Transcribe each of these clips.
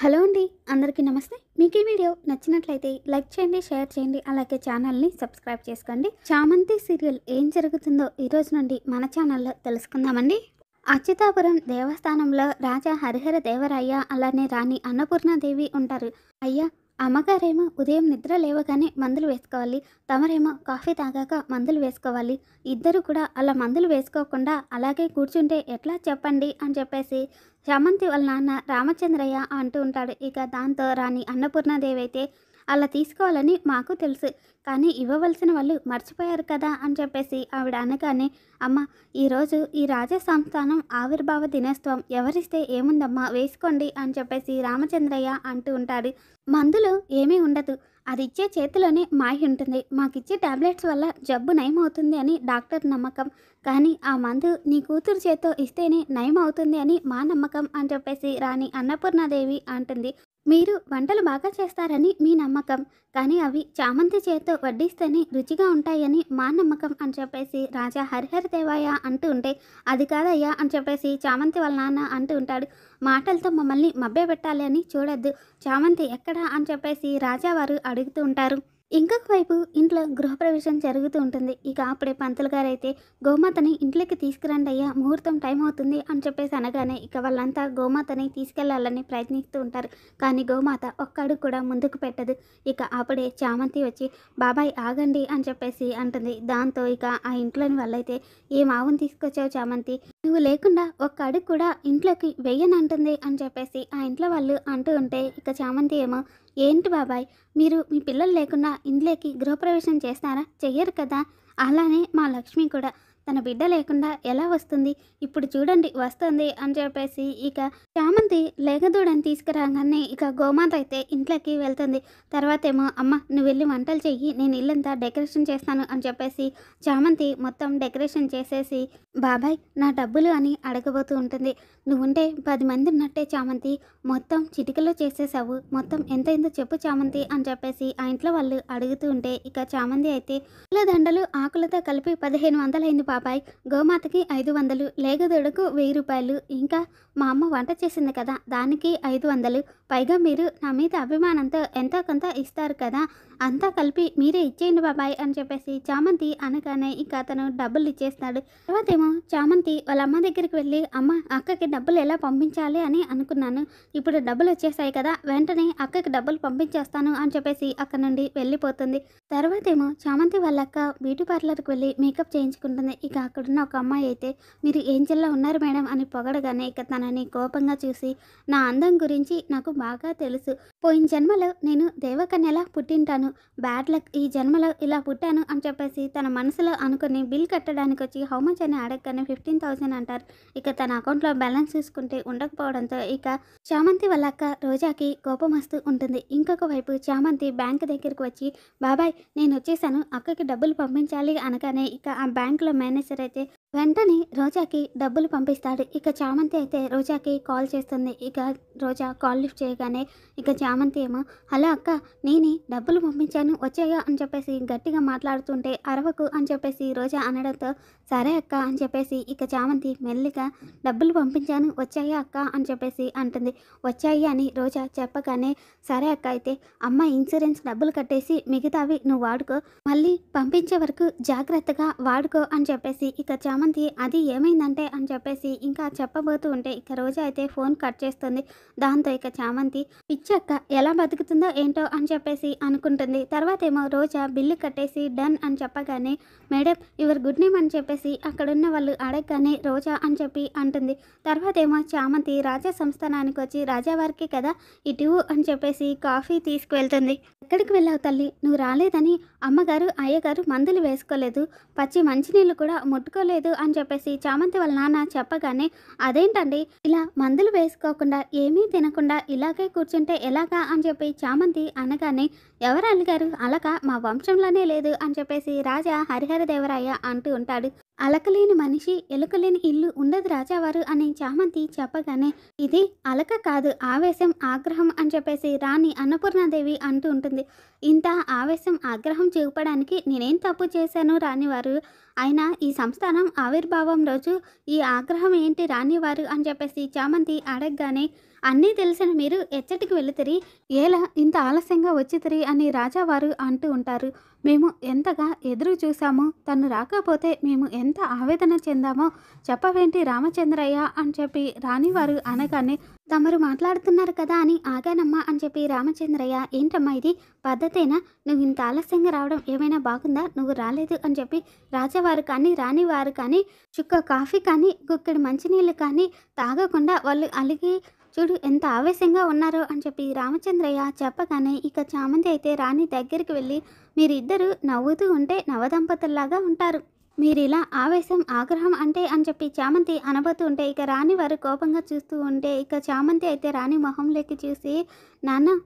Hello అండి. అందరికీ నమస్తే. మీకు ఈ వీడియో నచ్చినట్లయితే లైక్ చేయండి, షేర్ చేయండి. అలాగే ఛానల్‌ని సబ్స్క్రైబ్ చేసుకోండి. 'చామంతి' సీరియల్ ఏం జరుగుతుందో ఈరోజు నుండి మన ఛానల్‌లో తెలుసుకుందామండి. అచ్యుతాపురం దేవస్థానంలో రాజా హరిహర దేవరాయ అలానే రాణి అన్నపూర్ణాదేవి ఉంటారు. అయ్యా, అమ్మగారేమో ఉదయం నిద్ర లేవగానే మందులు వేసుకోవాలి, తమరేమో కాఫీ తాగాక మందులు వేసుకోవాలి. ఇద్దరు కూడా అలా మందులు వేసుకోకుండా అలాగే కూర్చుంటే ఎట్లా చెప్పండి అని చెప్పేసి చామంతి వాళ్ళ నాన్న రామచంద్రయ్య అంటూ ఉంటాడు. ఇక దాంతో రాణి అన్నపూర్ణాదేవి అయితే అలా తీసుకోవాలని మాకు తెలుసు, కానీ ఇవ్వవలసిన వాళ్ళు మర్చిపోయారు కదా అని చెప్పేసి ఆవిడ అనగానే, అమ్మ, ఈరోజు ఈ రాజ సంస్థానం ఆవిర్భావ దినోత్సవం, ఎవరిస్తే ఏముందమ్మా వేసుకోండి అని చెప్పేసి రామచంద్రయ్య అంటూ ఉంటాడు. మందులో ఏమీ ఉండదు, అది ఇచ్చే చేతిలోనే మాయ ఉంటుంది. మాకిచ్చే టాబ్లెట్స్ వల్ల జబ్బు నయం అవుతుంది అని డాక్టర్ నమ్మకం, కానీ ఆ మందు నీ కూతురు చేత్తో ఇస్తేనే నయం అవుతుంది అని మా నమ్మకం అని చెప్పేసి రాణి అన్నపూర్ణాదేవి అంటుంది. మీరు వంటలు బాగా చేస్తారని మీ నమ్మకం, కానీ అవి చామంతి చేత్తో వడ్డిస్తేనే రుచిగా ఉంటాయని మా నమ్మకం అని చెప్పేసి రాజా హరిహర దేవయ్య అంటూ ఉంటే, అది కాదయ్యా అని చెప్పేసి చామంతి వాళ్ళ నాన్న అంటూ ఉంటాడు. మాటలతో మమ్మల్ని మభ్యపెట్టాలి అని చూడొద్దు, చామంతి ఎక్కడా అని చెప్పేసి రాజావారు అడుగుతూ ఉంటారు. ఇంకొక వైపు ఇంట్లో గృహప్రవేశం జరుగుతూ ఉంటుంది. ఇక అప్పుడే పంతులు గారు అయితే గోమాతని ఇంట్లోకి తీసుకురండి అయ్యా, ముహూర్తం టైం అవుతుంది అని చెప్పేసి అనగానే ఇక వాళ్ళంతా గోమాతని తీసుకెళ్లాలని ప్రయత్నిస్తూ ఉంటారు. కానీ గోమాత ఒక్క అడుగు కూడా ముందుకు పెట్టదు. ఇక అప్పుడే చామంతి వచ్చి బాబాయ్ ఆగండి అని చెప్పేసి అంటుంది. దాంతో ఇక ఆ ఇంట్లోని వాళ్ళైతే, ఏం ఆవును తీసుకొచ్చావు చామంతి, నువ్వు లేకుండా ఒక్క అడుగు కూడా ఇంట్లోకి వెయ్యనంటుంది అని చెప్పేసి ఆ ఇంట్లో వాళ్ళు అంటూ ఉంటే, ఇక చామంతి ఏమో, ఏంటి బాబాయ్, మీరు మీ పిల్లలు లేకుండా ఇంట్లోకి గృహప్రవేశం చేస్తారా, చెయ్యరు కదా, అలానే మా లక్ష్మి కూడా తన బిడ్డ లేకుండా ఎలా వస్తుంది, ఇప్పుడు చూడండి వస్తుంది అని చెప్పేసి ఇక చామంతి లేగదూడని తీసుకురాగానే ఇక గోమాత అయితే ఇంట్లోకి వెళ్తుంది. తర్వాత ఏమో, అమ్మ నువ్వు వెళ్ళి వంటలు చెయ్యి, నేను ఇల్లంతా డెకరేషన్ చేస్తాను అని చెప్పేసి చామంతి మొత్తం డెకరేషన్ చేసేసి బాబాయ్ నా డబ్బులు అని అడగబోతూ ఉంటుంది. నువ్వుంటే 10 మంది ఉన్నట్టే చామంతి, మొత్తం చిటికలో చేసేసావు, మొత్తం ఎంతైందో చెప్పు చామంతి అని చెప్పేసి ఆ ఇంట్లో వాళ్ళు అడుగుతూ ఉంటే, ఇక చామంతి అయితే పూల దండలు ఆకులతో కలిపి 1500 అయింది బాబాయ్, గోమాతకి 500, లేగదూడకు 1000 రూపాయలు, ఇంకా మా అమ్మ వంట చేసింది కదా దానికి 500, పైగా మీరు నా మీద అభిమానంతో ఎంతో కొంత ఇస్తారు కదా, అంతా కలిపి మీరే ఇచ్చేయండి బాబాయ్ అని చెప్పేసి చామంతి అనగానే ఇక అతను డబ్బులు ఇచ్చేస్తాడు. తర్వాత ఏమో చామంతి వాళ్ళ అమ్మ దగ్గరికి వెళ్ళి, అమ్మ అక్కకి డబ్బులు ఎలా పంపించాలి అని అనుకున్నాను, ఇప్పుడు డబ్బులు వచ్చేసాయి కదా, వెంటనే అక్కకి డబ్బులు పంపించేస్తాను అని చెప్పేసి అక్కడ నుండి వెళ్ళిపోతుంది. తర్వాత ఏమో చామంతి వాళ్ళ అక్క బ్యూటీ పార్లర్కి వెళ్ళి మేకప్ చేయించుకుంటుంది. ఇక అక్కడున్న ఒక అమ్మాయి అయితే, మీరు ఏంజెల్లా ఉన్నారు మేడం అని పొగడగానే ఇక తనని కోపంగా చూసి, నా అందం గురించి నాకు బాగా తెలుసు, పోయిన జన్మలో నేను దేవకన్యలా పుట్టింటాను, బ్యాడ్ లక్, ఈ జన్మలో ఇలా పుట్టాను అని చెప్పేసి తన మనసులో అనుకుని బిల్ కట్టడానికి వచ్చి హౌ మచ్ అని అడగగానే 15,000 అంటారు. ఇక తన అకౌంట్లో బ్యాలెన్స్ చూసుకుంటే ఉండకపోవడంతో ఇక చామంతి వాళ్ళ అక్క రోజాకి కోపం వస్తూ ఉంటుంది. ఇంకొక వైపు చామంతి బ్యాంక్ దగ్గరికి వచ్చి, బాబాయ్ నేను వచ్చేసాను, అక్కకి డబ్బులు పంపించాలి అనగానే ఇక ఆ బ్యాంకులో మేనేజర్ అయితే వెంటనే రోజాకి డబ్బులు పంపిస్తాడు. ఇక చామంతి అయితే రోజాకి కాల్ చేస్తుంది. ఇక రోజా కాల్ లిఫ్ట్ చేయగానే ఇక చామంతి ఏమో, హలో అక్క, నేనే డబ్బులు పంపించాను వచ్చాయా అని చెప్పేసి గట్టిగా మాట్లాడుతుంటే, అరవకు అని చెప్పేసి రోజా అనడంతో, సరే అక్క అని చెప్పేసి ఇక చామంతి మెల్లిగా డబ్బులు పంపించాను వచ్చాయా అక్క అని చెప్పేసి అంటుంది. వచ్చాయి అని రోజా చెప్పగానే, సరే అక్క, అయితే అమ్మ ఇన్సూరెన్స్ డబ్బులు కట్టేసి మిగతావి నువ్వు వాడుకో, మళ్ళీ పంపించే వరకు జాగ్రత్తగా వాడుకో అని చెప్పేసి ఇక చామంతి అది ఏమైందంటే అని చెప్పేసి ఇంకా చెప్పబోతూ ఉంటే ఇక రోజా అయితే ఫోన్ కట్ చేస్తుంది. దాంతో ఇక చామంతి పిచ్చక్క ఎలా బతుకుతుందో ఏంటో అని చెప్పేసి అనుకుంటుంది. తర్వాత ఏమో రోజా బిల్లు కట్టేసి డన్ అని చెప్పగానే, మేడం యువర్ గుడ్ నేమ్ అని చెప్పేసి అక్కడున్న వాళ్ళు అడగగానే రోజా అని చెప్పి అంటుంది. తర్వాత ఏమో చామంతి రాజా సంస్థానానికి వచ్చి, రాజావారికి కదా ఇటు అని చెప్పేసి కాఫీ తీసుకువెళ్తుంది. ఎక్కడికి వెళ్ళావు తల్లి, నువ్వు రాలేదని అమ్మగారు అయ్యగారు మందులు వేసుకోలేదు, పచ్చి మంచినీళ్ళు కూడా ముట్టుకోలేదు అని చెప్పేసి చామంతి వాళ్ళ నాన్న చెప్పగానే, అదేంటండి ఇలా మందులు వేసుకోకుండా ఏమీ తినకుండా ఇలాగే కూర్చుంటే ఎలాగా అని చెప్పి చామంతి అనగానే, ఎవరు అలిగారు, అలక మా వంశంలోనే లేదు అని చెప్పేసి రాజా హరిహర దేవరాయ అంటూ ఉంటాడు. అలకలేని మనిషి ఎలుకలేని ఇల్లు ఉండదు రాజావారు అని చామంతి చెప్పగానే, ఇది అలక కాదు ఆవేశం ఆగ్రహం అని చెప్పేసి రాణి అన్నపూర్ణాదేవి అంటూ ఉంటుంది. ఇంత ఆవేశం ఆగ్రహం చూపడానికి నేనేం తప్పు చేశాను రాణివారు, అయినా ఈ సంస్థానం ఆవిర్భావం రోజు ఈ ఆగ్రహం ఏంటి రాణివారు అని చెప్పేసి చామంతి అడగగానే, అన్నీ తెలిసిన మీరు ఎచ్చటికి వెళుతిరి, ఏలా ఇంత ఆలస్యంగా వచ్చితిరి అని రాజావారు అంటూ ఉంటారు. మేము ఎంతగా ఎదురు చూసామో, తను రాకపోతే మేము ఎంత ఆవేదన చెందామో చెప్పవేంటి రామచంద్రయ్య అని చెప్పి రాణివారు అనగానే, తమరు మాట్లాడుతున్నారు కదా అని ఆగానమ్మా అని చెప్పి రామచంద్రయ్య, ఏంటమ్మా ఇది పద్ధతేనా? నువ్వు ఇంత ఆలస్యంగా రావడం ఏమైనా బాగుందా? నువ్వు రాలేదు అని చెప్పి రాజావారు కానీ రాణివారు కానీ చుక్క కాఫీ కానీ గుక్కెడు మంచినీళ్ళు కానీ తాగకుండా వాళ్ళు అలిగి చూడు ఎంత ఆవేశంగా ఉన్నారో అని చెప్పి రామచంద్రయ్య చెప్పగానే, ఇక చామంతి అయితే రాణి దగ్గరికి వెళ్ళి, మీరిద్దరూ నవ్వుతూ ఉంటే నవదంపతుల్లాగా ఉంటారు, మీరిలా ఆవేశం ఆగ్రహం అంటే అని చెప్పి చామంతి అనబోతూ ఉంటే, ఇక రాణి వారు కోపంగా చూస్తూ ఉంటే, ఇక చామంతి అయితే రాణి మొహంలోకి చూసి, నాన్న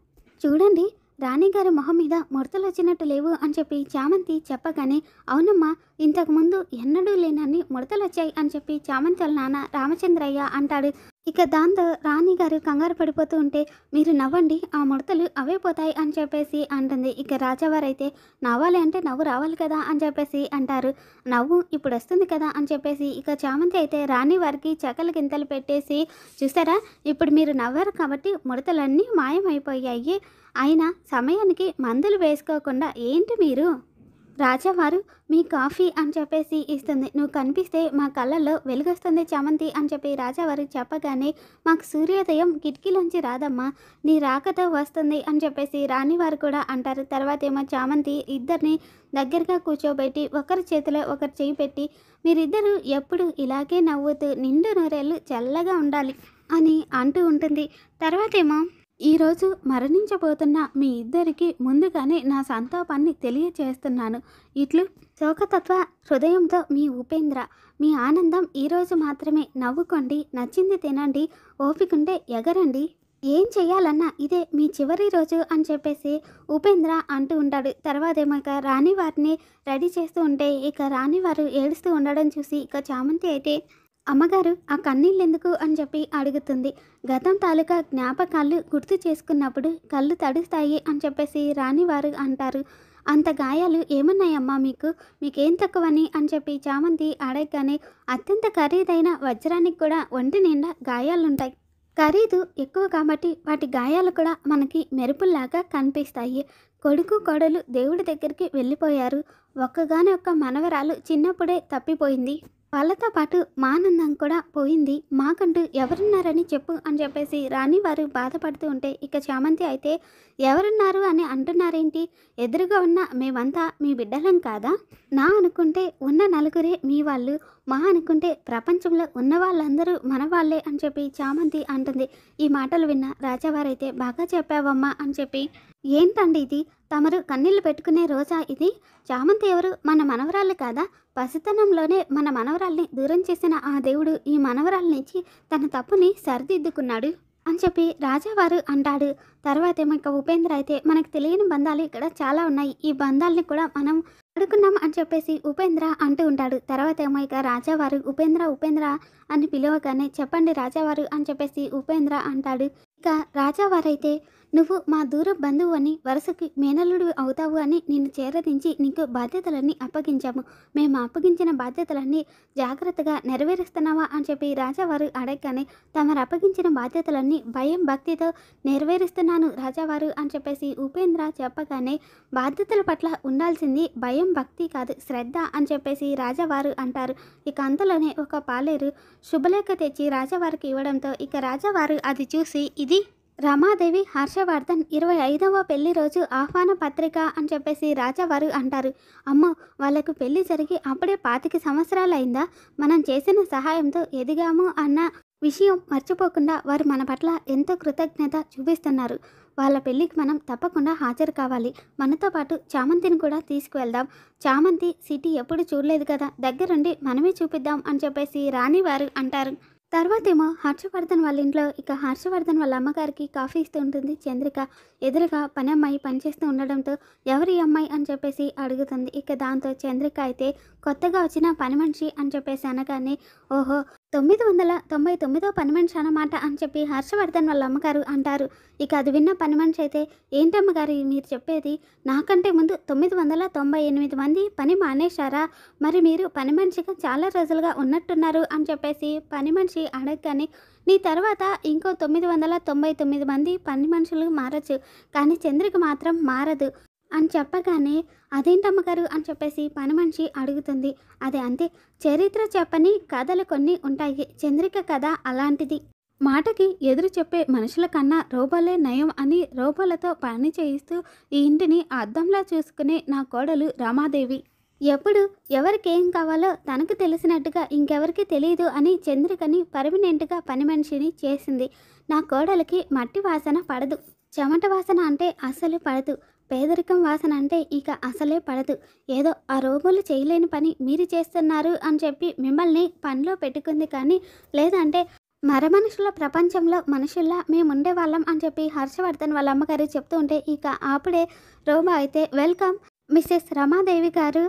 చూడండి రాణిగారి మొహం మీద ముడతలు వచ్చినట్టు లేవు అని చెప్పి చామంతి చెప్పగానే, అవునమ్మా ఇంతకుముందు ఎన్నడూ లేనన్ని ముడతలు వచ్చాయి అని చెప్పి చామంతి వాళ్ళ నాన్న రామచంద్రయ్య అంటాడు. ఇక దాంతో రాణిగారు కంగారు పడిపోతూ ఉంటే, మీరు నవ్వండి ఆ ముడతలు అవే పోతాయి అని చెప్పేసి అంటుంది. ఇక రాజావారైతే, నవ్వాలి అంటే నవ్వు రావాలి కదా అని చెప్పేసి అంటారు. నవ్వు ఇప్పుడు వస్తుంది కదా అని చెప్పేసి ఇక చామంతి అయితే రాణి వారికి చకల గింతలు పెట్టేసి, చూసారా ఇప్పుడు మీరు నవ్వారు కాబట్టి ముడతలన్నీ మాయమైపోయాయి, అయినా సమయానికి మందులు వేసుకోకుండా ఏంటి మీరు? రాజావారు మీ కాఫీ అని చెప్పేసి ఇస్తుంది. నువ్వు కనిపిస్తే మా కళ్ళల్లో వెలుగొస్తుంది చామంతి అని చెప్పి రాజావారు చెప్పగానే, మాకు సూర్యోదయం కిటికీలోంచి రాదమ్మా, నీ రాకతో వస్తుంది అని చెప్పేసి రాణివారు కూడా అంటారు. తర్వాత ఏమో చామంతి ఇద్దరిని దగ్గరగా కూర్చోబెట్టి ఒకరి చేతిలో ఒకరు చేయి పెట్టి, మీరిద్దరూ ఎప్పుడు ఇలాగే నవ్వుతూ నిండు నూరేళ్ళు చల్లగా ఉండాలి అని అంటూ ఉంటుంది. తర్వాతేమో, ఈరోజు మరణించబోతున్న మీ ఇద్దరికి ముందుగానే నా సంతాపాన్ని తెలియచేస్తున్నాను. ఇట్లు శోకతత్వ హృదయంతో మీ ఉపేంద్ర. మీ ఆనందం ఈరోజు మాత్రమే, నవ్వుకోండి, నచ్చింది తినండి, ఓపికంటే ఎగరండి, ఏం చెయ్యాలన్నా ఇదే మీ చివరి రోజు అని చెప్పేసి ఉపేంద్ర అంటూ ఉంటాడు. తర్వాత ఏమో ఇక రాణివారిని రెడీ చేస్తూ ఉంటే, ఇక రాణివారు ఏడుస్తూ ఉండడం చూసి ఇక చామంతి అయితే, అమ్మగారు ఆ కన్నీళ్ళు ఎందుకు అని చెప్పి అడుగుతుంది. గతం తాలూకా జ్ఞాపకాలు గుర్తు చేసుకున్నప్పుడు కళ్ళు తడుస్తాయి అని చెప్పేసి రాణివారు అంటారు. అంత గాయాలు ఏమున్నాయమ్మా మీకు, మీకేం తక్కువని అని చెప్పి చామంతి అడగగానే, అత్యంత ఖరీదైన వజ్రానికి కూడా ఒంటి నిండా గాయాలుంటాయి, ఖరీదు ఎక్కువ కాబట్టి వాటి గాయాలు కూడా మనకి మెరుపుల్లాగా కనిపిస్తాయి. కొడుకు కోడలు దేవుడి దగ్గరికి వెళ్ళిపోయారు, ఒక్కగానే ఒక్క మనవరాలు చిన్నప్పుడే తప్పిపోయింది, వాళ్ళతో పాటు మా ఆనందం కూడా పోయింది, మాకంటూ ఎవరున్నారని చెప్పు అని చెప్పేసి రాణివారు బాధపడుతూ ఉంటే, ఇక చామంతి అయితే, ఎవరున్నారు అని అంటున్నారేంటి, ఎదురుగా ఉన్న మేమంతా మీ బిడ్డలం కాదా, నా అనుకుంటే ఉన్న నలుగురే మీ వాళ్ళు, మా అనుకుంటే ప్రపంచంలో ఉన్న వాళ్ళందరూ మన వాళ్ళే అని చెప్పి చామంతి అంటుంది. ఈ మాటలు విన్న రాజావారైతే, బాగా చెప్పావమ్మా అని చెప్పి, ఏంటండి ఇది, తమరు కన్నీళ్ళు పెట్టుకునే రోజా ఇది, చామంతి ఎవరు, మన మనవరాళ్ళు కాదా, పసితనంలోనే మన మనవరాల్ని దూరం చేసిన ఆ దేవుడు ఈ మనవరాలనిచ్చి తన తప్పుని సరిదిద్దుకున్నాడు అని చెప్పి రాజావారు అంటాడు. తర్వాత ఏమో ఇక ఉపేంద్ర అయితే, మనకు తెలియని బంధాలు ఇక్కడ చాలా ఉన్నాయి, ఈ బంధాలని కూడా మనం అడుగున్నాం అని చెప్పేసి ఉపేంద్ర అంటూ ఉంటాడు. తర్వాత ఏమో ఇక రాజావారు ఉపేంద్ర ఉపేంద్ర అని పిలవగానే, చెప్పండి రాజావారు అని చెప్పేసి ఉపేంద్ర అంటాడు. ఇక రాజావారైతే, నువ్వు మా దూర బంధువు అని, వరుసకి మేనల్లుడు అవుతావు అని నిన్ను చేరదించి నీకు బాధ్యతలన్నీ అప్పగించాము, మేము అప్పగించిన బాధ్యతలన్నీ జాగ్రత్తగా నెరవేరుస్తున్నావా అని చెప్పి రాజావారు అడగగానే, తమరు అప్పగించిన బాధ్యతలన్నీ భయం భక్తితో నెరవేరుస్తున్నాను రాజావారు అని చెప్పేసి ఉపేంద్ర చెప్పగానే, బాధ్యతల పట్ల ఉండాల్సింది భయం భక్తి కాదు శ్రద్ధ అని చెప్పేసి రాజావారు అంటారు. ఇక అంతలోనే ఒక పాలేరు శుభలేఖ తెచ్చి రాజావారికి ఇవ్వడంతో ఇక రాజావారు అది చూసి, ఇది రమాదేవి హర్షవర్ధన్ 25వ పెళ్లి రోజు ఆహ్వాన పత్రిక అని చెప్పేసి రాజావారు అంటారు. అమ్మో, వాళ్ళకు పెళ్లి జరిగి అప్పుడే 25 సంవత్సరాలు అయిందా, మనం చేసిన సహాయంతో ఎదిగాము అన్న విషయం మర్చిపోకుండా వారు మన పట్ల ఎంతో కృతజ్ఞత చూపిస్తున్నారు, వాళ్ళ పెళ్ళికి మనం తప్పకుండా హాజరు కావాలి, మనతో పాటు చామంతిని కూడా తీసుకువెళ్దాం, చామంతి సిటీ ఎప్పుడు చూడలేదు కదా, దగ్గరుండి మనమే చూపిద్దాం అని చెప్పేసి రాణివారు అంటారు. తర్వాతేమో హర్షవర్ధన్ వాళ్ళ ఇంట్లో ఇక హర్షవర్ధన్ వాళ్ళ అమ్మగారికి కాఫీ ఇస్తూ ఉంటుంది చంద్రిక. ఎదురుగా పని అమ్మాయి పనిచేస్తూ ఉండడంతో, ఎవరి అమ్మాయి అని చెప్పేసి అడుగుతుంది. ఇక దాంతో చంద్రిక అయితే, కొత్తగా వచ్చిన పని మనిషి అని చెప్పేసి అనగానే, ఓహో 999వ పని మనిషి అన్నమాట అని చెప్పి హర్షవర్ధన్ వాళ్ళ అమ్మగారు అంటారు. ఇక అది విన్న పని మనిషి అయితే, ఏంటమ్మగారు మీరు చెప్పేది? నాకంటే ముందు 998 మంది పని మానేశారా? మరి మీరు పని మనిషిగా చాలా రోజులుగా ఉన్నట్టున్నారు అని చెప్పేసి పని మనిషి అడగగానే, నీ తర్వాత ఇంకో 999 మంది పని మనుషులు మారచ్చు, కానీ చంద్రిక మాత్రం మారదు అని చెప్పగానే, అదేంటమ్మగారు అని చెప్పేసి పని మనిషి అడుగుతుంది. అదే అంతే, చరిత్ర చెప్పని కథలు కొన్ని ఉంటాయి, చంద్రిక కథ అలాంటిది. మాటకి ఎదురు చెప్పే మనుషుల కన్నా రోబోలే నయం అని రోబోలతో పని చేయిస్తూ ఈ ఇంటిని అద్దంలా చూసుకునే నా కోడలు రమాదేవి ఎప్పుడు ఎవరికేం కావాలో తనకు తెలిసినట్టుగా ఇంకెవరికి తెలియదు అని చంద్రికని పర్మనెంట్గా పని మనిషిని చేసింది. నా కోడలికి మట్టి వాసన పడదు, చెమట వాసన అంటే అస్సలు పడదు, పేదరికం వాసన అంటే ఇక అసలే పడదు. ఏదో ఆ రోబోలు చేయలేని పని మీరు చేస్తున్నారు అని చెప్పి మిమ్మల్ని పనిలో పెట్టుకుంది, కానీ లేదంటే మరమనుషుల ప్రపంచంలో మనుషుల్లా మేము ఉండేవాళ్ళం అని చెప్పి హర్షవర్ధన్ వాళ్ళ అమ్మగారు చెప్తూ ఉంటే, ఇక అప్పుడే రోబో అయితే, వెల్కమ్ మిస్సెస్ రమాదేవి గారు,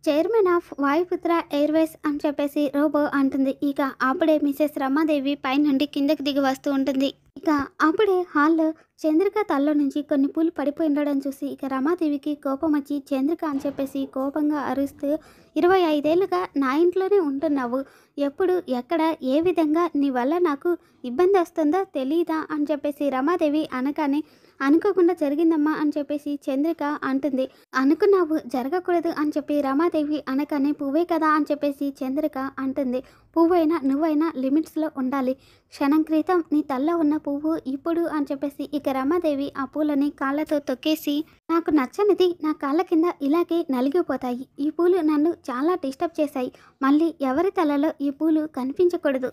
చైర్మన్ ఆఫ్ వాయుపుత్ర ఎయిర్వేస్ అని చెప్పేసి రోబో అంటుంది. ఇక అప్పుడే మిస్సెస్ రమాదేవి పైనుండి కిందకి దిగి వస్తూ ఉంటుంది. ఇక అప్పుడే హాల్లో చంద్రిక తల్లో నుంచి కొన్ని పూలు పడిపోయి ఉండడం చూసి ఇక రమాదేవికి కోపం వచ్చి, చంద్రిక అని చెప్పేసి కోపంగా అరుస్తూ, 25 ఏళ్ళుగా నా ఇంట్లోనే ఉంటున్నావు, ఎప్పుడు ఎక్కడ ఏ విధంగా నీ వల్ల నాకు ఇబ్బంది వస్తుందో తెలీదా అని చెప్పేసి రమాదేవి అనగానే, అనుకోకుండా జరిగిందమ్మా అని చెప్పేసి చంద్రిక అంటుంది. అనుకున్నావు జరగకూడదు అని చెప్పి రమాదేవి అనగానే, పువ్వే కదా అని చెప్పేసి చంద్రిక అంటుంది. పువ్వైనా నువ్వైనా లిమిట్స్లో ఉండాలి, క్షణం క్రితం నీ తల్లో ఉన్న పువ్వు ఇప్పుడు అని చెప్పేసి ఇక రమాదేవి ఆ పూలని కాళ్ళతో తొక్కేసి, నాకు నచ్చనిది నా కాళ్ళ కింద ఇలాగే నలిగిపోతాయి, ఈ పూలు నన్ను చాలా డిస్టర్బ్ చేశాయి, మళ్ళీ ఎవరి తలలో ఈ పూలు కనిపించకూడదు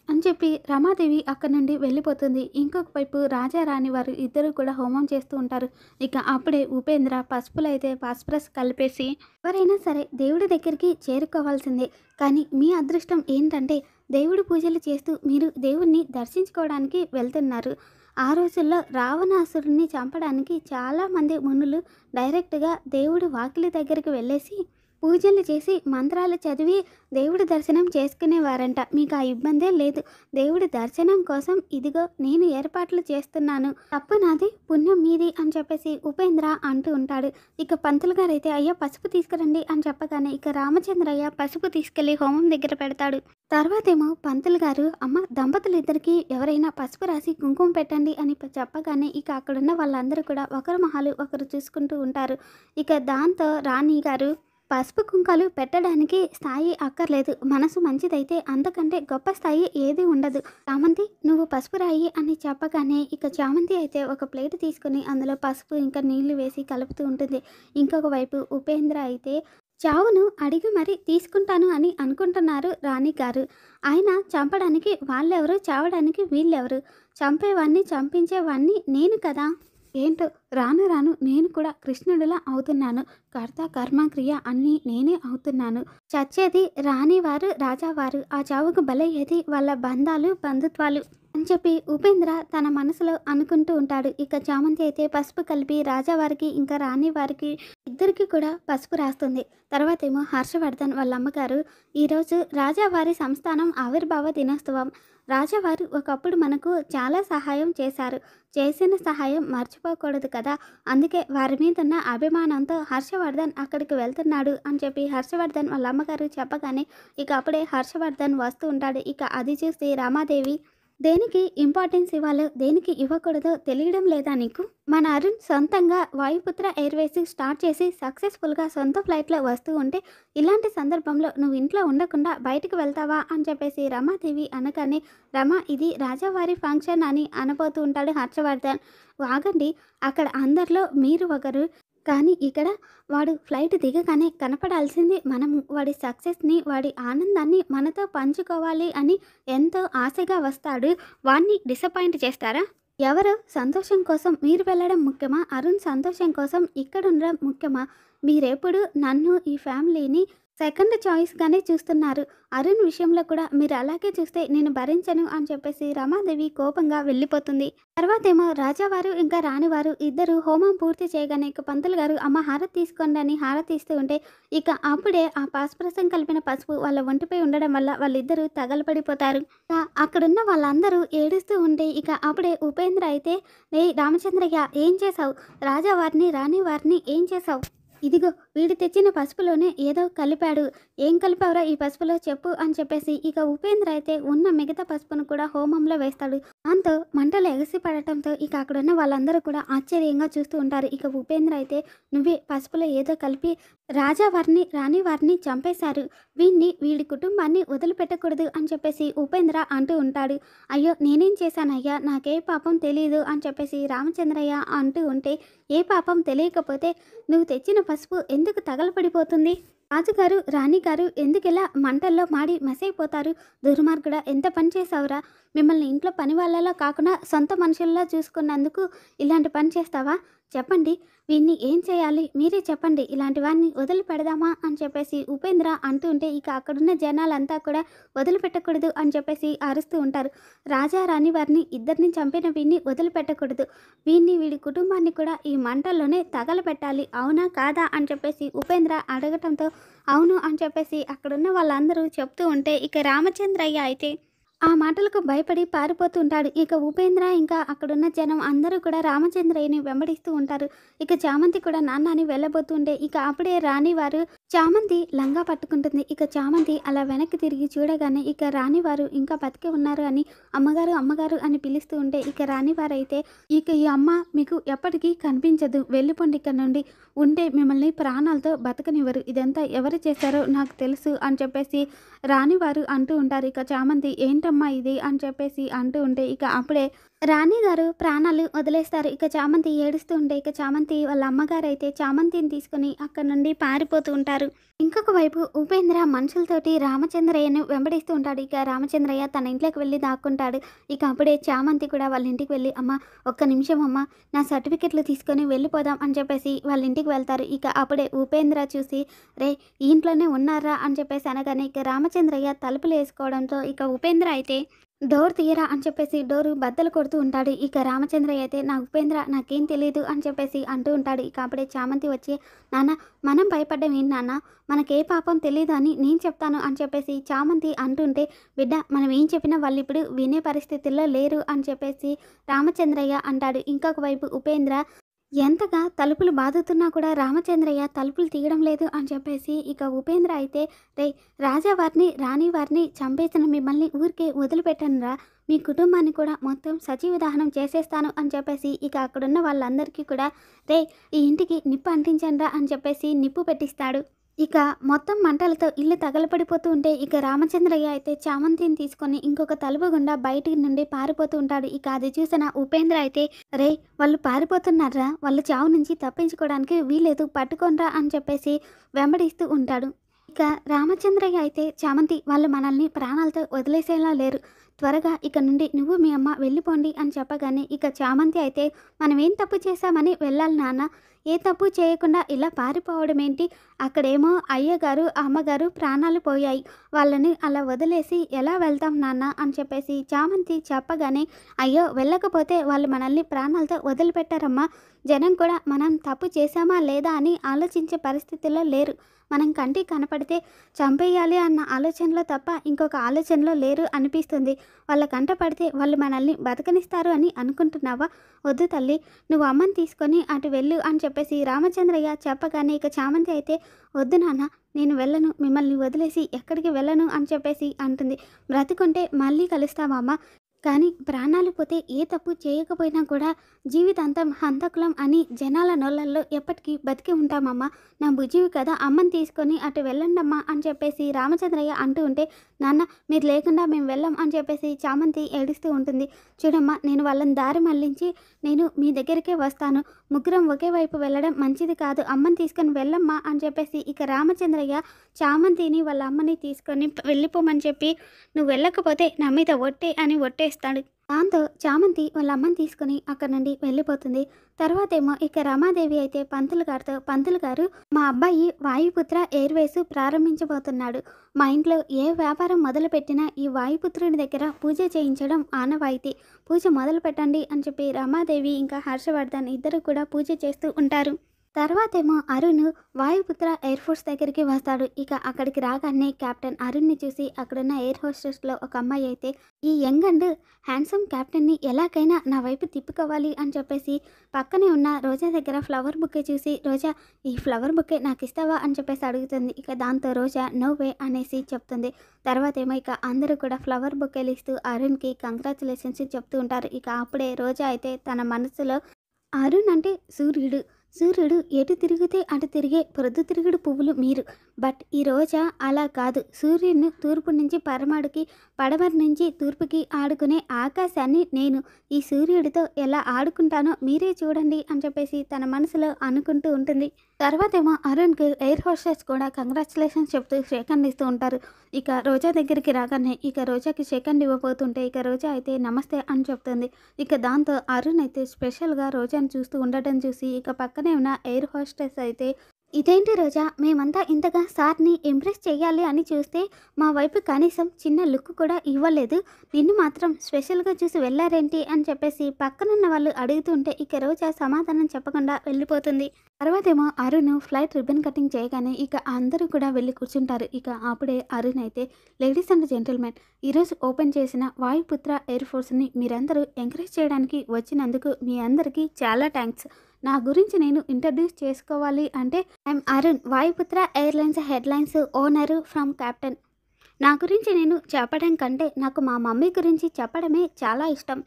అని చెప్పి రమాదేవి అక్కడి నుండి వెళ్ళిపోతుంది. ఇంకొక వైపు రాజారాణి వారు ఇద్దరు కూడా హోమం చేస్తూ ఉంటారు. ఇక అప్పుడే ఉపేంద్ర పసుపులో అయితే ఫాస్ఫరస్ కలిపేసి, ఎవరైనా సరే దేవుడి దగ్గరికి చేరుకోవాల్సిందే, కానీ మీ అదృష్టం ఏంటంటే దేవుడి పూజలు చేస్తూ మీరు దేవుణ్ణి దర్శించుకోవడానికి వెళ్తున్నారు. ఆ రోజుల్లో రావణాసురుణ్ణి చంపడానికి చాలామంది మునులు డైరెక్ట్గా దేవుడి వాకిలి దగ్గరికి వెళ్ళేసి పూజలు చేసి మంత్రాలు చదివి దేవుడి దర్శనం చేసుకునేవారంట. మీకు ఆ ఇబ్బందే లేదు, దేవుడి దర్శనం కోసం ఇదిగో నేను ఏర్పాట్లు చేస్తున్నాను, తప్పు నాది పుణ్యం మీది అని చెప్పేసి ఉపేంద్ర అంటూ ఉంటాడు. ఇక పంతులు గారు అయితే, అయ్యా పసుపు తీసుకురండి అని చెప్పగానే ఇక రామచంద్రయ్య పసుపు తీసుకెళ్లి హోమం దగ్గర పెడతాడు. తర్వాతేమో పంతులు గారు, అమ్మ దంపతులు ఇద్దరికి ఎవరైనా పసుపు రాసి కుంకుమ పెట్టండి అని చెప్పగానే ఇక అక్కడున్న వాళ్ళందరూ కూడా ఒకరు మొహాలు ఒకరు చూసుకుంటూ ఉంటారు. ఇక దాంతో రాణి గారు, పసుపు కుంకాలు పెట్టడానికి స్థాయి అక్కర్లేదు, మనసు మంచిదైతే అంతకంటే గొప్ప స్థాయి ఏది ఉండదు, చామంతి నువ్వు పసుపు రాయి అని చెప్పగానే ఇక చామంతి అయితే ఒక ప్లేట్ తీసుకుని అందులో పసుపు ఇంకా నీళ్లు వేసి కలుపుతూ ఉంటుంది. ఇంకొక వైపు ఉపేంద్ర అయితే, చావును అడిగి మరీ తీసుకుంటాను అని అనుకుంటున్నారు రాణి గారు, ఆయన చంపడానికి వాళ్ళెవరు, చావడానికి వీళ్ళెవరు, చంపేవాణ్ణి చంపించేవాణ్ణి నేను కదా, ఏంటో రాను రాను నేను కూడా కృష్ణుడిలా అవుతున్నాను, కర్త కర్మ క్రియ అన్నీ నేనే అవుతున్నాను, చచ్చేది రాణివారు రాజావారు, ఆ చావుకు బలయ్యేది వాళ్ళ బంధాలు బంధుత్వాలు అని చెప్పి ఉపేంద్ర తన మనసులో అనుకుంటూ ఉంటాడు. ఇక చామంతి అయితే పసుపు కలిపి రాజావారికి ఇంకా రాణి వారికి ఇద్దరికి కూడా పసుపు రాస్తుంది. తర్వాత ఏమో హర్షవర్ధన్ వాళ్ళ అమ్మగారు, ఈరోజు రాజావారి సంస్థానం ఆవిర్భావ దినోత్సవం, రాజావారు ఒకప్పుడు మనకు చాలా సహాయం చేశారు, చేసిన సహాయం మర్చిపోకూడదు కదా, అందుకే వారి మీద ఉన్న అభిమానంతో హర్షవర్ధన్ అక్కడికి వెళ్తున్నాడు అని చెప్పి హర్షవర్ధన్ వాళ్ళ అమ్మగారు చెప్పగానే ఇక అప్పుడే హర్షవర్ధన్ వస్తూ ఉంటాడు. ఇక అది చూసి రామాదేవి, దేనికి ఇంపార్టెన్స్ ఇవ్వాలో దేనికి ఇవ్వకూడదో తెలియడం లేదా నీకు, మన అరుణ్ సొంతంగా వాయుపుత్ర ఎయిర్వేస్ స్టార్ట్ చేసి సక్సెస్ఫుల్గా సొంత ఫ్లైట్లో వస్తూ ఉంటే ఇలాంటి సందర్భంలో నువ్వు ఇంట్లో ఉండకుండా బయటకు వెళ్తావా అని చెప్పేసి రమాదేవి అనగానే, రమ ఇది రాజావారి ఫంక్షన్ అని అనబోతూ ఉంటాడు హర్షవర్ధన్. ఆగండి, అక్కడ అందరిలో మీరు ఒకరు, కానీ ఇక్కడ వాడు ఫ్లైట్ దిగగానే కనపడాల్సింది మనము, వాడి సక్సెస్ని వాడి ఆనందాన్ని మనతో పంచుకోవాలి అని ఎంతో ఆశగా వస్తాడు, వాడిని డిసప్పాయింట్ చేస్తారా? ఎవరు సంతోషం కోసం మీరు వెళ్ళడం ముఖ్యమా, అరుణ్ సంతోషం కోసం ఇక్కడ ఉండడం ముఖ్యమా, మీరెప్పుడు నన్ను ఈ ఫ్యామిలీని సెకండ్ చాయిస్‌గానే చూస్తున్నారు. అరుణ్ విషయంలో కూడా మీరు అలాగే చూస్తే నేను భరించను అని చెప్పేసి రమాదేవి కోపంగా వెళ్ళిపోతుంది. తర్వాతేమో రాజావారు ఇంకా రాణివారు ఇద్దరు హోమం పూర్తి చేయగానే ఇక పంతులు గారు అమ్మ హారతి తీసుకోండి అని హారతి ఇస్తూ ఉంటే ఇక అప్పుడే ఆ పాశుప్రసం కలిపిన పసుపు వాళ్ళ ఒంటిపై ఉండడం వల్ల వాళ్ళిద్దరూ తగలబడిపోతారు. అక్కడున్న వాళ్ళందరూ ఏడుస్తూ ఉంటే ఇక అప్పుడే ఉపేంద్ర అయితే "రేయ్ రామచంద్రయ్య ఏం చేశావు? రాజావారిని రాణివారిని ఏం చేశావు? ఇదిగో వీడు తెచ్చిన పసుపులోనే ఏదో కలిపాడు. ఏం కలిపావురా ఈ పసుపులో చెప్పు" అని చెప్పేసి ఇక ఉపేంద్ర అయితే ఉన్న మిగతా పసుపును కూడా హోమంలో వేస్తాడు. దాంతో మంటలు ఎగసి పడటంతో ఇక అక్కడున్న వాళ్ళందరూ కూడా ఆశ్చర్యంగా చూస్తూ ఉంటారు. ఇక ఉపేంద్ర అయితే "నువ్వే పసుపులో ఏదో కలిపి రాజావారిని రాణివారిని చంపేశారు. వీడి కుటుంబాన్ని వదిలిపెట్టకూడదు" అని చెప్పేసి ఉపేంద్ర అంటూ ఉంటాడు. "అయ్యో నేనేం చేశానయ్యా, నాకే పాపం తెలీదు" అని చెప్పేసి రామచంద్రయ్య అంటూ ఉంటే "ఏ పాపం తెలియకపోతే నువ్వు తెచ్చిన పసుపు ఎందుకు తగలబడిపోతుంది? రాజుగారు రాణిగారు ఎందుకిలా మంటల్లో మాడి మసైపోతారు? దుర్మార్గుడా, ఎంత పని చేసావురా? మిమ్మల్ని ఇంట్లో పని వాళ్ళలా కాకుండా సొంత మనుషుల్లా చూసుకున్నందుకు ఇలాంటి పని చేస్తావా? చెప్పండి, వీడిని ఏం చేయాలి మీరే చెప్పండి, ఇలాంటి వాడిని వదిలిపెడదామా" అని చెప్పేసి ఉపేంద్ర అంటూ ఉంటే ఇక అక్కడున్న జనాలంతా కూడా వదిలిపెట్టకూడదు అని చెప్పేసి అరుస్తూ ఉంటారు. రాజా రాణి వారిని ఇద్దరిని చంపిన వీడిని వదిలిపెట్టకూడదు, వీడి కుటుంబాన్ని కూడా ఈ మంటల్లోనే తగలబెట్టాలి, అవునా కాదా అని చెప్పేసి ఉపేంద్ర అడగటంతో అవును అని చెప్పేసి అక్కడున్న వాళ్ళందరూ చెప్తూ ఉంటే ఇక రామచంద్రయ్య అయితే ఆ మాటలకు భయపడి పారిపోతూ ఉంటాడు. ఇక ఉపేంద్ర ఇంకా అక్కడున్న జనం అందరూ కూడా రామచంద్రయ్యని వెంబడిస్తూ ఉంటారు. ఇక చామంతి కూడా నాన్న అని వెళ్ళబోతుంటే ఇక అప్పుడే రాణివారు చామంతి లంగా పట్టుకుంటుంది. ఇక చామంతి అలా వెనక్కి తిరిగి చూడగానే ఇక రాణివారు ఇంకా బతికే ఉన్నారు అని అమ్మగారు అమ్మగారు అని పిలుస్తూ ఉంటే ఇక రాణివారు అయితే ఇక ఈ అమ్మ మీకు ఎప్పటికీ కనిపించదు, వెళ్ళిపోండి ఇక్కడ నుండి, ఉంటే మిమ్మల్ని ప్రాణాలతో బతకనివ్వరు, ఇదంతా ఎవరు చేశారో నాకు తెలుసు అని చెప్పేసి రాణివారు అంటూ ఉంటారు. ఇక చామంతి ఏంటమ్మా ఇది అని చెప్పేసి అంటూ ఉంటే ఇక అప్పుడే రాణి గారు ప్రాణాలు వదిలేస్తారు. ఇక చామంతి ఏడుస్తూ ఉంటే ఇక చామంతి వాళ్ళ అమ్మగారు అయితే చామంతిని తీసుకుని అక్కడ నుండి పారిపోతూ ఉంటారు. ఇంకొక వైపు ఉపేంద్ర మనుషులతోటి రామచంద్రయ్యను వెంబడిస్తూ ఉంటాడు. ఇక రామచంద్రయ్య తన ఇంట్లోకి వెళ్ళి దాక్కుంటాడు. ఇక అప్పుడే చామంతి కూడా వాళ్ళ ఇంటికి వెళ్ళి "అమ్మ ఒక్క నిమిషం అమ్మ, నా సర్టిఫికెట్లు తీసుకొని వెళ్ళిపోదాం" అని చెప్పేసి వాళ్ళ ఇంటికి వెళ్తారు. ఇక అప్పుడే ఉపేంద్ర చూసి "రే ఈ ఇంట్లోనే ఉన్నారా" అని చెప్పేసి అనగానే ఇక రామచంద్రయ్య తలుపులు వేసుకోవడంతో ఇక ఉపేంద్ర అయితే డోర్ తీయరా అని చెప్పేసి డోరు బద్దలు కొడుతూ ఉంటాడు. ఇక రామచంద్రయ్య అయితే "నా ఉపేంద్ర నాకేం తెలియదు" అని చెప్పేసి అంటూ ఉంటాడు. ఇక అప్పుడే చామంతి వచ్చి "నాన్న మనం భయపడ్డం ఏంటి నాన్న, మనకే పాపం తెలీదు అని నేను చెప్తాను" అని చెప్పేసి చామంతి అంటుంటే "బిడ్డ మనం ఏం చెప్పినా వాళ్ళు ఇప్పుడు వినే పరిస్థితుల్లో లేరు" అని చెప్పేసి రామచంద్రయ్య అంటాడు. ఇంకొక వైపు ఉపేంద్ర ఎంతగా తలుపులు బాదుతున్నా కూడా రామచంద్రయ్య తలుపులు తీయడం లేదు అని చెప్పేసి ఇక ఉపేంద్ర అయితే "రే రాజావారిని రాణివారిని చంపేసిన మిమ్మల్ని ఊరికే వదిలిపెట్టనురా, మీ కుటుంబాన్ని కూడా మొత్తం సజీవ దహనం చేసేస్తాను" అని చెప్పేసి ఇక అక్కడున్న వాళ్ళందరికీ కూడా "రే ఈ ఇంటికి నిప్పు అంటించండిరా" అని చెప్పేసి నిప్పు పెట్టిస్తాడు. ఇక మొత్తం మంటలతో ఇల్లు తగలపడిపోతూ ఉంటే ఇక రామచంద్రయ్య అయితే చామంతిని తీసుకొని ఇంకొక తలుపు గుండా బయటికి నుండి పారిపోతూ ఉంటాడు. ఇక అది చూసిన ఉపేంద్ర అయితే "రే వాళ్ళు పారిపోతున్నారా, వాళ్ళ చావు నుంచి తప్పించుకోవడానికి వీలేదు, పట్టుకోనరా" అని చెప్పేసి వెంబడిస్తూ ఉంటాడు. ఇక రామచంద్రయ్య అయితే చామంతి వాళ్ళు మనల్ని ప్రాణాలతో వదిలేసేలా లేరు, త్వరగా ఇక నుండి నువ్వు మీ అమ్మ వెళ్ళిపోండి అని చెప్పగానే ఇక చామంతి అయితే "మనం ఏం తప్పు చేశామని వెళ్ళాలి నాన్న, ఏ తప్పు చేయకుండా ఇలా పారిపోవడం ఏంటి, అక్కడేమో అయ్యగారు అమ్మగారు ప్రాణాలు పోయాయి, వాళ్ళని అలా వదిలేసి ఎలా వెళ్తాం నాన్న" అని చెప్పేసి చామంతి చెప్పగానే "అయ్యో వెళ్ళకపోతే వాళ్ళు మనల్ని ప్రాణాలతో వదిలిపెట్టారమ్మా, జనం కూడా మనం తప్పు చేశామా లేదా అని ఆలోచించే పరిస్థితుల్లో లేరు, మనం కంటికి కనపడితే చంపేయాలి అన్న ఆలోచనలో తప్ప ఇంకొక ఆలోచనలో లేరు అనిపిస్తుంది, వాళ్ళ కంట పడితే వాళ్ళు మనల్ని బతకనిస్తారు అని అనుకుంటున్నావా, వద్దు తల్లి, నువ్వు అమ్మని తీసుకొని అటు వెళ్ళు" అని చెప్పేసి రామచంద్రయ్య చెప్పగానే ఇక చామంతి అయితే "వద్దు నాన్న నేను వెళ్ళను, మిమ్మల్ని వదిలేసి ఎక్కడికి వెళ్ళను" అని చెప్పేసి అంటుంది. "బ్రతుకుంటే మళ్ళీ కలుస్తావా అమ్మ, కానీ ప్రాణాలు పోతే ఏ తప్పు చేయకపోయినా కూడా జీవితాంతం హంతకులం అని జనాల నోళ్ళల్లో ఎప్పటికీ బతికి ఉంటామమ్మా, నా బుజ్జివి కదా, అమ్మని తీసుకొని అటు వెళ్ళండమ్మా" అని చెప్పేసి రామచంద్రయ్య అంటూ ఉంటే "నాన్న మీరు లేకుండా మేము వెళ్ళాం" అని చెప్పేసి చామంతి ఏడుస్తూ ఉంటుంది. "చూడమ్మా నేను వాళ్ళని దారి మళ్ళించి నేను మీ దగ్గరికే వస్తాను, ముగ్గురం ఒకే వైపు వెళ్ళడం మంచిది కాదు, అమ్మని తీసుకొని వెళ్ళమ్మా" అని చెప్పేసి ఇక రామచంద్రయ్య చామంతిని వాళ్ళ అమ్మని తీసుకొని వెళ్ళిపోమని చెప్పి "నువ్వు వెళ్ళకపోతే నా మీద ఒట్టే" అని ఒట్టేస్తాడు. దాంతో చామంతి వాళ్ళ అమ్మని తీసుకుని అక్కడి నుండి వెళ్ళిపోతుంది. తర్వాతేమో ఇక రమాదేవి అయితే పంతులు గారు మా అబ్బాయి వాయుపుత్ర ఎయిర్వేస్ ప్రారంభించబోతున్నాడు. మా ఇంట్లో ఏ వ్యాపారం మొదలుపెట్టినా ఈ వాయుపుత్రుని దగ్గర పూజ చేయించడం ఆనవాయితీ. పూజ మొదలు పెట్టండి అని చెప్పి రమాదేవి ఇంకా హర్షవర్ధన్ ఇద్దరు కూడా పూజ చేస్తూ ఉంటారు. తర్వాతేమో అరుణ్ వాయుపుత్ర ఎయిర్ ఫోర్స్ దగ్గరికి వస్తాడు. ఇక అక్కడికి రాగానే కెప్టెన్ అరుణ్ని చూసి అక్కడున్న ఎయిర్ హోస్టెస్లో ఒక అమ్మాయి అయితే ఈ యంగ్ అండ్ హ్యాండ్సమ్ కెప్టెన్ని ఎలాగైనా నా వైపు తిప్పుకోవాలి అని చెప్పేసి పక్కనే ఉన్న రోజా దగ్గర ఫ్లవర్ బుకే చూసి రోజా ఈ ఫ్లవర్ బుకే నాకు ఇస్తావా అని చెప్పేసి అడుగుతుంది. ఇక దాంతో రోజా నో వే అనేసి చెప్తుంది. తర్వాత ఏమో ఇక అందరూ కూడా ఫ్లవర్ బుకేలు ఇస్తూ అరుణ్కి కంగ్రాచులేషన్స్ చెప్తూ ఉంటారు. ఇక అప్పుడే రోజా అయితే తన మనసులో అరుణ్ అంటే సూర్యుడు ఎటు తిరిగితే అటు తిరిగే ప్రొద్దుతిరుగుడు పువ్వులు మీరు. బట్ ఈ రోజా అలా కాదు. సూర్యుడిని తూర్పు నుంచి పడమరకి, పడమర నుంచి తూర్పుకి ఆడుకునే ఆకాశాన్ని నేను. ఈ సూర్యుడితో ఎలా ఆడుకుంటానో మీరే చూడండి అని చెప్పేసి తన మనసులో అనుకుంటూ ఉంటుంది. తర్వాతేమో అరుణ్కి ఎయిర్ హోస్టెస్ కూడా కంగ్రాచులేషన్స్ చెప్తూ షేక్ హ్యాండ్ ఇస్తూ ఉంటారు. ఇక రోజా దగ్గరికి రాగానే ఇక రోజాకి షేక్ హ్యాండ్ ఇవ్వబోతుంటే ఇక రోజా అయితే నమస్తే అని చెప్తుంది. ఇక దాంతో అరుణ్ అయితే స్పెషల్గా రోజాని చూస్తూ ఉండటం చూసి ఇక పక్కనే ఉన్న ఎయిర్ హోస్టెస్ అయితే ఇదేంటి రోజా, మేమంతా ఇంతగా సార్ని ఇంప్రెస్ చేయాలి అని చూస్తే మా వైపు కనీసం చిన్న లుక్ కూడా ఇవ్వలేదు, నిన్ను మాత్రం స్పెషల్గా చూసి వెళ్ళారేంటి అని చెప్పేసి పక్కనున్న వాళ్ళు అడుగుతుంటే ఇక రోజా సమాధానం చెప్పకుండా వెళ్ళిపోతుంది. తర్వాతేమో అరుణ్ ఫ్లైట్ రిబ్బన్ కటింగ్ చేయగానే ఇక అందరూ కూడా వెళ్ళి కూర్చుంటారు. ఇక అప్పుడే అరుణ్ అయితే లేడీస్ అండ్ జెంటిల్మెన్, ఈరోజు ఓపెన్ చేసిన వాయుపుత్ర ఎయిర్ ఫోర్స్ని మీరందరూ ఎంకరేజ్ చేయడానికి వచ్చినందుకు మీ అందరికీ చాలా థ్యాంక్స్. నా గురించి నేను ఇంట్రడ్యూస్ చేసుకోవాలి అంటే I'm Arun, Vayuputra airlines headlines owner from captain. నా గురించి నేను చెప్పడం కంటే నాకు మా మమ్మీ గురించి చెప్పడమే చాలా ఇష్టం.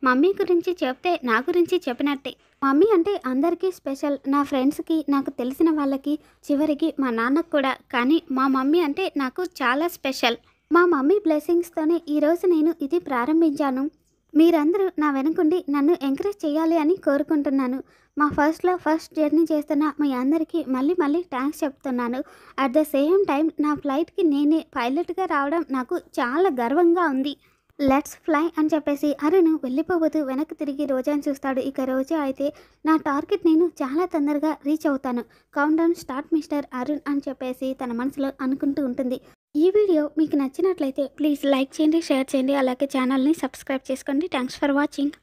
మమ్మీ గురించి చెప్తే నా గురించి చెప్పినట్టే. మమ్మీ అంటే అందరికీ స్పెషల్, నా ఫ్రెండ్స్కి, నాకు తెలిసిన వాళ్ళకి, చివరికి మా నాన్నకు కూడా. కానీ మా మమ్మీ అంటే నాకు చాలా స్పెషల్. మా మమ్మీ బ్లెస్సింగ్స్తోనే ఈరోజు నేను ఇది ప్రారంభించాను. మీరందరూ నా వెనుకుండి నన్ను ఎంకరేజ్ చేయాలి అని కోరుకుంటున్నాను. మా ఫస్ట్ జర్నీ చేస్తున్న మీ అందరికీ మళ్ళీ థ్యాంక్స్ చెప్తున్నాను. అట్ ద సేమ్ టైం నా ఫ్లైట్కి నేనే పైలట్గా రావడం నాకు చాలా గర్వంగా ఉంది. లెట్స్ ఫ్లై అని చెప్పేసి అరుణ్ వెళ్ళిపోబోతూ వెనక్కి తిరిగి రోజాని చూస్తాడు. ఇక రోజా అయితే నా టార్గెట్ నేను చాలా తొందరగా రీచ్ అవుతాను, count down start mister Arun అని చెప్పేసి తన మనసులో అనుకుంటూ ఉంటుంది. ఈ వీడియో మీకు నచ్చినట్లయితే ప్లీజ్ లైక్ చేయండి, షేర్ చేయండి, అలాగే ఛానల్ని సబ్స్క్రైబ్ చేసుకోండి. Thanks for watching.